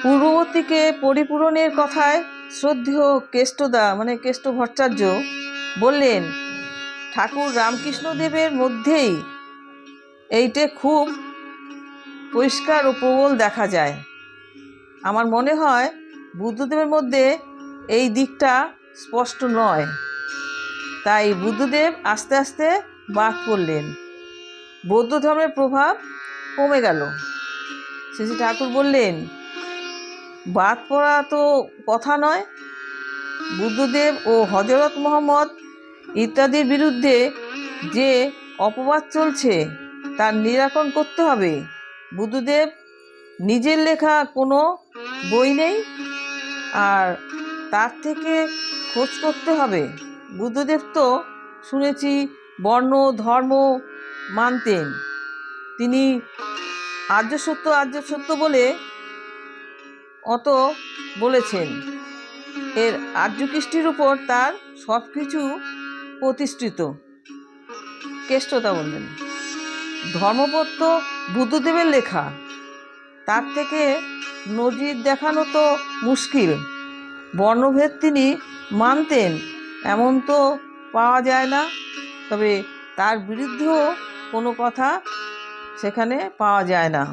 পূর্ববর্তীকে পরিপূরণের কথায় শ্রদ্ধেয় কেষ্টদা কেষ্ট ভট্টাচার্য বললেন, ঠাকুর রামকৃষ্ণদেবের মধ্যেই এইটে খুব পরিষ্কার ও প্রবল দেখা যায়। আমার মনে হয় বুদ্ধদেবের মধ্যে এই দিকটা স্পষ্ট নয়। তাই বুদ্ধদেব আস্তে আস্তে বাদ পড়লেন, বৌদ্ধ ধর্মের প্রভাব কমে গেল। শ্রী শ্রী ঠাকুর বললেন, বাদ পড়া তো কথা নয়, বুদ্ধদেব ও হজরত মোহাম্মদ ইত্যাদির বিরুদ্ধে যে অপবাদ চলছে তার নিরাকরণ করতে হবে। বুদ্ধদেব নিজের লেখা কোনো বই নেই, আর তার থেকে খোঁজ করতে হবে। বুদ্ধদেব তো শুনেছি বর্ণ ধর্ম মানতেন। তিনি আর্য সত্য বলে অত বলেছেন। এর আর্য কৃষ্টির উপর তার সব কিছু প্রতিষ্ঠিত। কেষ্টদা বললেন, ধর্মপত্র বুদ্ধদেবের লেখা, তার থেকে নজির দেখানো তো মুশকিল। বর্ণভেদ তিনি মানতেন এমন তো পাওয়া যায় না, তবে তার বিরুদ্ধেও কোনো কথা সেখানে পাওয়া যায় না।